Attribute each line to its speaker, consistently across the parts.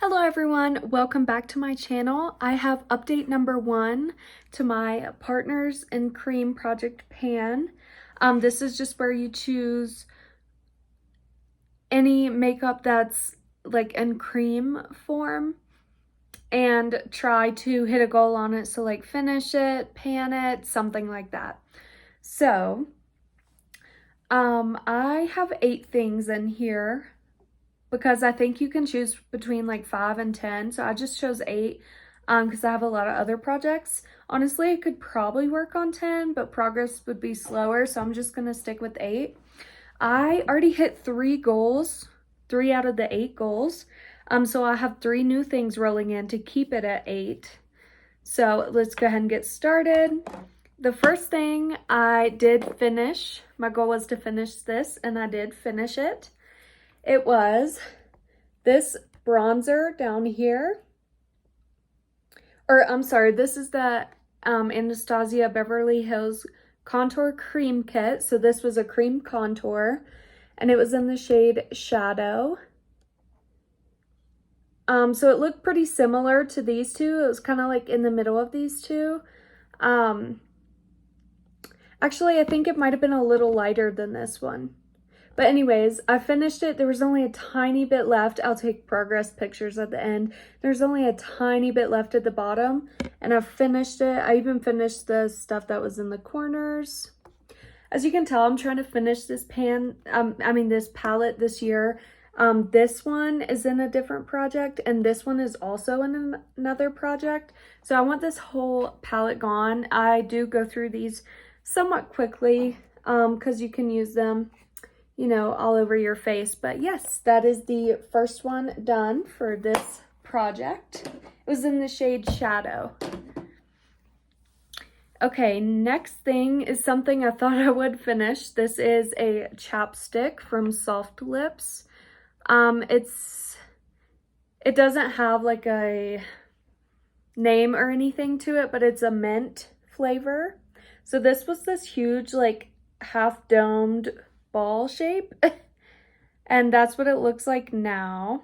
Speaker 1: Hello everyone, welcome back to my channel. I have update number 1 to my Partners in Cream project pan. This is just where you choose any makeup that's like in cream form and try to hit a goal on it. So like finish it, pan it, something like that. So I have 8 things in here, because I think you can choose between like 5 and 10. So I just chose 8 because I have a lot of other projects. Honestly, I could probably work on 10, but progress would be slower. So I'm just going to stick with 8. I already hit 3 goals, 3 out of the 8 goals. So I have 3 new things rolling in to keep it at 8. So let's go ahead and get started. The first thing I did finish, my goal was to finish this, and I did finish it. It was this bronzer down here. Or I'm sorry, this is the Anastasia Beverly Hills Contour Cream Kit. So this was a cream contour, and it was in the shade Shadow. So it looked pretty similar to these two. It was kind of like in the middle of these two. Actually, I think it might have been a little lighter than this one. But anyways, I finished it. There was only a tiny bit left. I'll take progress pictures at the end. There's only a tiny bit left at the bottom, and I finished it. I even finished the stuff that was in the corners. As you can tell, I'm trying to finish this this palette this year. This one is in a different project, and this one is also in another project. So I want this whole palette gone. I do go through these somewhat quickly because you can use them, you know, all over your face. But yes, that is the first one done for this project. It was in the shade Shadow. Okay, next thing is something I thought I would finish. This is a chapstick from Soft Lips. It doesn't have like a name or anything to it, but it's a mint flavor. So this was this huge like half domed ball shape, and that's what it looks like now.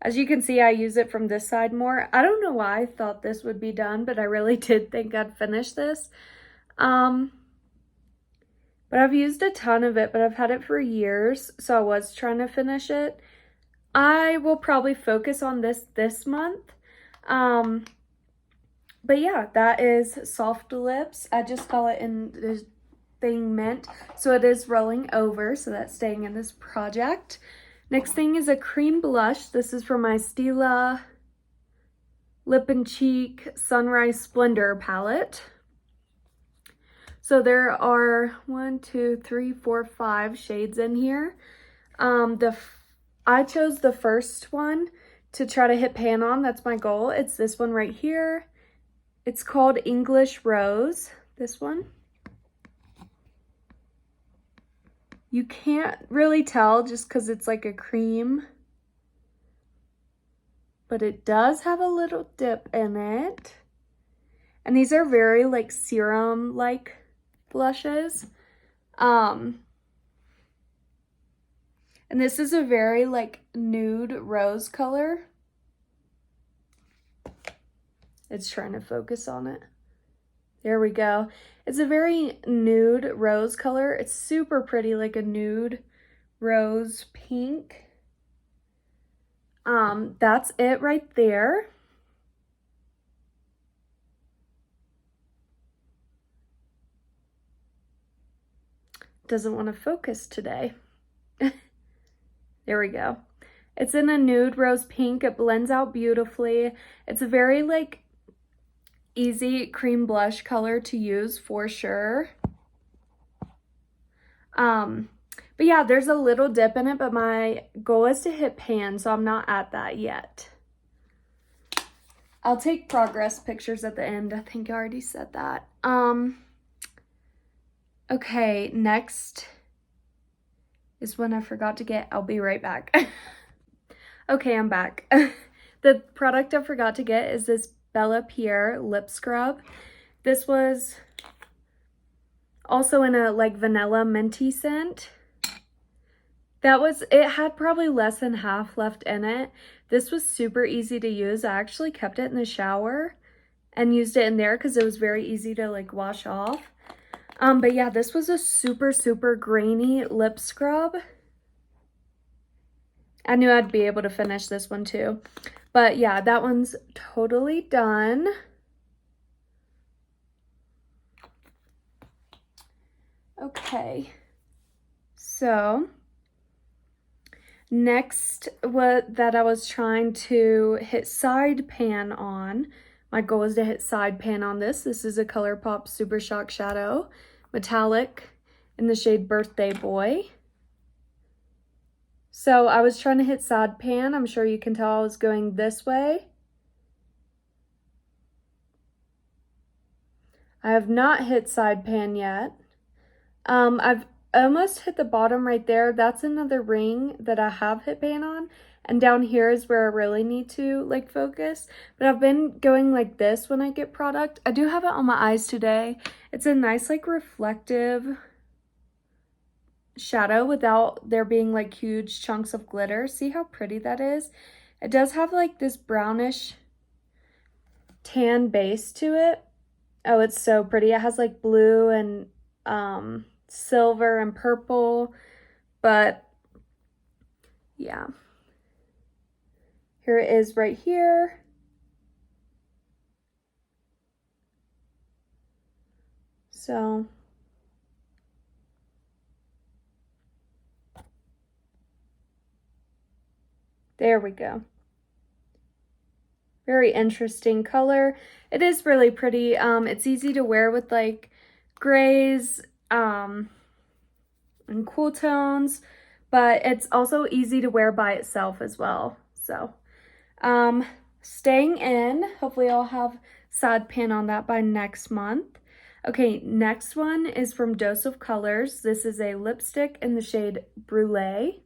Speaker 1: As you can see, I use it from this side more. I don't know why I thought this would be done, but I really did think I'd finish this. But I've used a ton of it, but I've had it for years, so I was trying to finish it. I will probably focus on this month. But yeah, that is Soft Lips. I just call it in this thing mint, so it is rolling over, so that's staying in this project. Next thing is a cream blush. This is from my Stila Lip and Cheek Sunrise Splendor palette. So there are 1, 2, 3, 4, 5 shades in here. I chose the first one to try to hit pan on. That's my goal. It's this one right here. It's called English Rose, this one. You can't really tell just because it's like a cream, but it does have a little dip in it. And these are very like serum-like blushes. And this is a very like nude rose color. It's trying to focus on it. There we go. It's a very nude rose color. It's super pretty, like a nude rose pink. That's it right there. Doesn't want to focus today. There we go. It's in a nude rose pink. It blends out beautifully. It's a very like easy cream blush color to use for sure. But yeah, there's a little dip in it, but my goal is to hit pan, so I'm not at that yet. I'll take progress pictures at the end. I think I already said that. Okay, next is one I forgot to get. I'll be right back. Okay, I'm back. The product I forgot to get is this Bella Pierre lip scrub. This was also in a like vanilla minty scent. It had probably less than half left in it. This was super easy to use. I actually kept it in the shower and used it in there because it was very easy to like wash off. But yeah, this was a super, super grainy lip scrub. I knew I'd be able to finish this one too. But yeah, that one's totally done. Okay, so next, what that I was trying to hit side pan on. My goal is to hit side pan on this. This is a Colourpop Super Shock Shadow, metallic, in the shade Birthday Boy. So I was trying to hit side pan. I'm sure you can tell I was going this way. I have not hit side pan yet. I've almost hit the bottom right there. That's another ring that I have hit pan on. And down here is where I really need to like focus. But I've been going like this when I get product. I do have it on my eyes today. It's a nice like reflective shadow without there being like huge chunks of glitter. See how pretty that is? It does have like this brownish tan base to it. Oh, it's so pretty. It has like blue and silver and purple, but yeah, here it is right here. So there we go. Very interesting color. It is really pretty. It's easy to wear with like grays and cool tones, but it's also easy to wear by itself as well. So staying in, hopefully I'll have side pan on that by next month. Okay, next one is from Dose of Colors. This is a lipstick in the shade Brulee.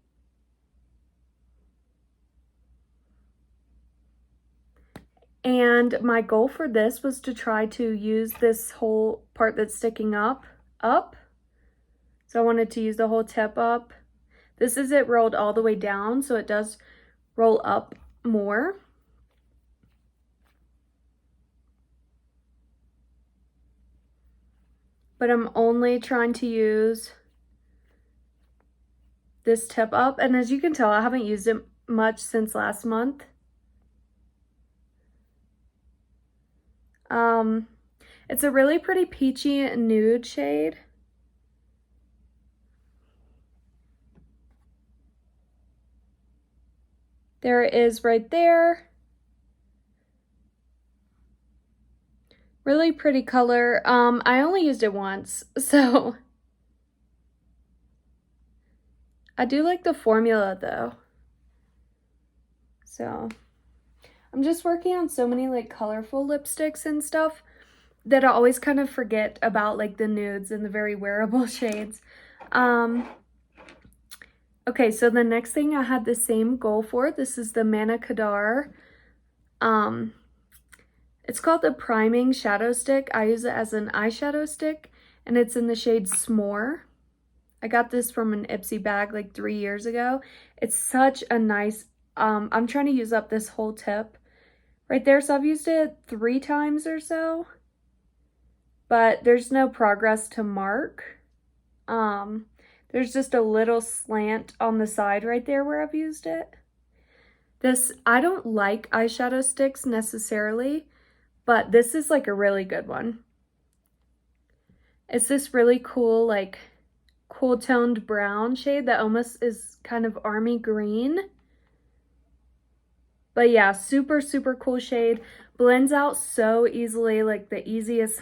Speaker 1: And my goal for this was to try to use this whole part that's sticking up. So I wanted to use the whole tip up. This is it rolled all the way down, so it does roll up more. But I'm only trying to use this tip up. And as you can tell, I haven't used it much since last month. It's a really pretty peachy nude shade. There it is right there. Really pretty color. I only used it once, so I do like the formula though. So I'm just working on so many like colorful lipsticks and stuff that I always kind of forget about like the nudes and the very wearable shades. Okay, so the next thing I had the same goal for. This is the Mana Kadar. It's called the Priming Shadow Stick. I use it as an eyeshadow stick, and it's in the shade S'more. I got this from an Ipsy bag like 3 years ago. It's such a nice, I'm trying to use up this whole tip right there. So I've used it 3 times or so, but there's no progress to mark. There's just a little slant on the side right there where I've used it. This, I don't like eyeshadow sticks necessarily, but this is like a really good one. It's this really cool, like cool toned brown shade that almost is kind of army green. But yeah, super, super cool shade. Blends out so easily, like the easiest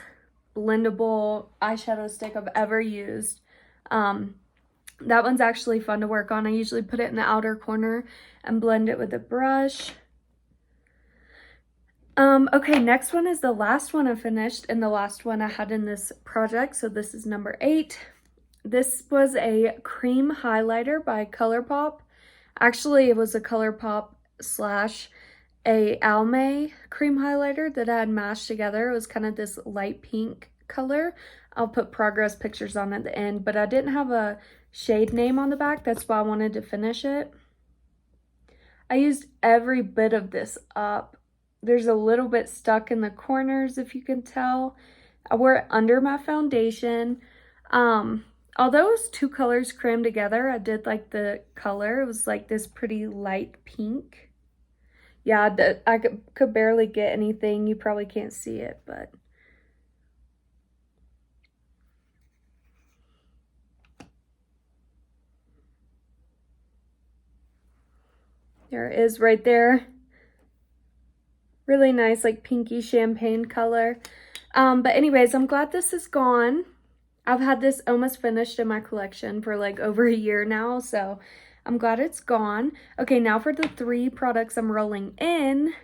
Speaker 1: blendable eyeshadow stick I've ever used. That one's actually fun to work on. I usually put it in the outer corner and blend it with a brush. Okay, next one is the last one I finished and the last one I had in this project. So this is number 8. This was a cream highlighter by Colourpop. Actually, it was a Colourpop slash a Almay cream highlighter that I had mashed together. It was kind of this light pink color. I'll put progress pictures on at the end, but I didn't have a shade name on the back. That's why I wanted to finish it. I used every bit of this up. There's a little bit stuck in the corners, if you can tell. I wore it under my foundation. Although it was two colors crammed together, I did like the color. It was like this pretty light pink. Yeah, I could barely get anything. You probably can't see it, but there it is right there. Really nice, like pinky champagne color. But anyways, I'm glad this is gone. I've had this almost finished in my collection for like over a year now, so I'm glad it's gone. Okay, now for the 3 products I'm rolling in.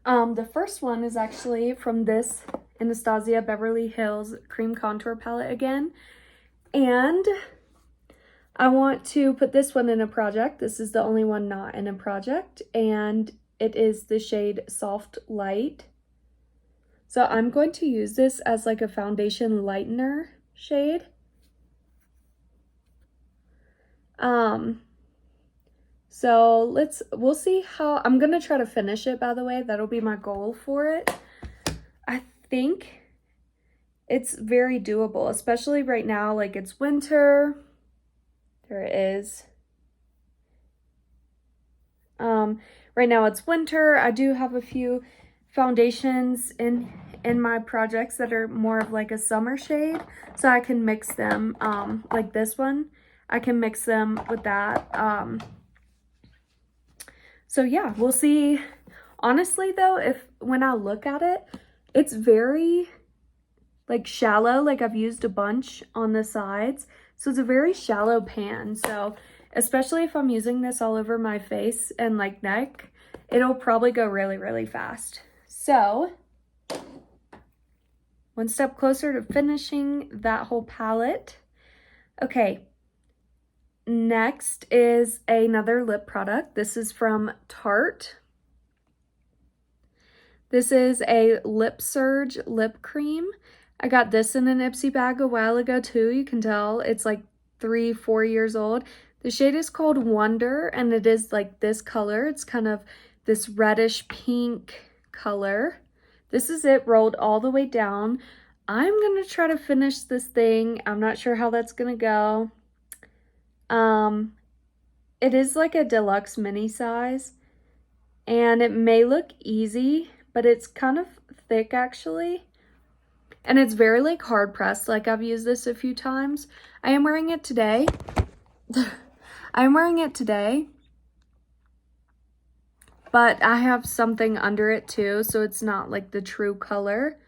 Speaker 1: The first one is actually from this Anastasia Beverly Hills Cream Contour Palette again. And I want to put this one in a project. This is the only one not in a project, and it is the shade Soft Light. So I'm going to use this as like a foundation lightener shade. So we'll see how, I'm gonna try to finish it, by the way. That'll be my goal for it. I think it's very doable, especially right now, like it's winter. There it is. Right now it's winter. I do have a few foundations in my projects that are more of like a summer shade, so I can mix them, like this one. I can mix them with that. So yeah, we'll see. Honestly though, when I look at it, it's very like shallow, like I've used a bunch on the sides. So it's a very shallow pan. So especially if I'm using this all over my face and like neck, it'll probably go really, really fast. So one step closer to finishing that whole palette. Okay, next is another lip product. This is from Tarte. This is a Lip Surge lip cream. I got this in an Ipsy bag a while ago too. You can tell it's like 3-4 years old. The shade is called Wonder, and it is like this color. It's kind of this reddish pink color. This is it rolled all the way down. I'm gonna try to finish this thing. I'm not sure how that's gonna go. It is like a deluxe mini size, and it may look easy, but it's kind of thick actually. And it's very like hard pressed. Like I've used this a few times. I am wearing it today. I'm wearing it today, but I have something under it too, so it's not like the true color.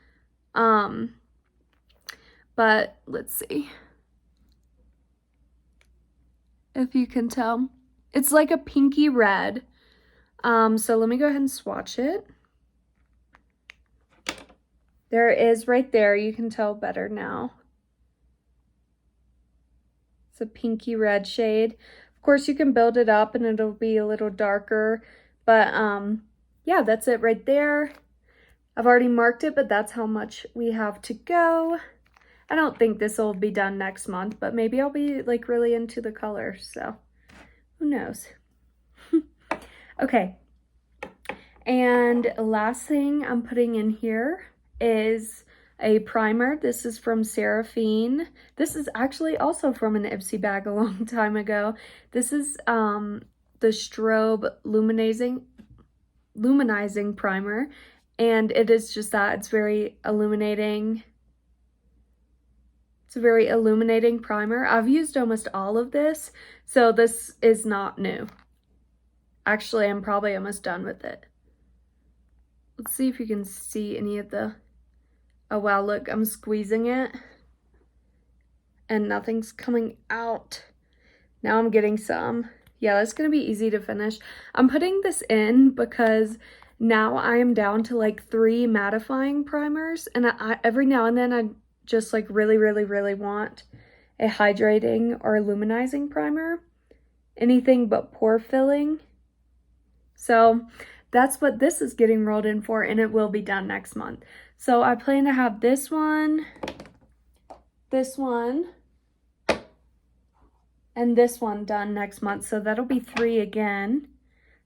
Speaker 1: But let's see if you can tell. It's like a pinky red. So let me go ahead and swatch it. There it is right there. You can tell better now. It's a pinky red shade. Of course, you can build it up and it'll be a little darker. But yeah, that's it right there. I've already marked it, but that's how much we have to go. I don't think this will be done next month, but maybe I'll be like really into the color. So who knows? Okay. And last thing I'm putting in here is a primer. This is from Seraphine. This is actually also from an Ipsy bag a long time ago. This is the Strobe Luminizing Primer, and it is just that. It's very illuminating. It's a very illuminating primer. I've used almost all of this, so this is not new. Actually, I'm probably almost done with it. Let's see if you can see any of the... Oh wow, look, I'm squeezing it and nothing's coming out. Now I'm getting some. Yeah, that's gonna be easy to finish. I'm putting this in because now I am down to like 3 mattifying primers, and every now and then I just like really want a hydrating or luminizing primer. Anything but pore filling. So that's what this is getting rolled in for, and it will be done next month. So I plan to have this one, and this one done next month. So that'll be 3 again.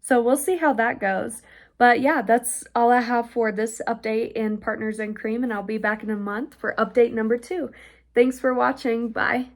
Speaker 1: So we'll see how that goes. But yeah, that's all I have for this update in Partners in Cream, and I'll be back in a month for update number 2. Thanks for watching. Bye.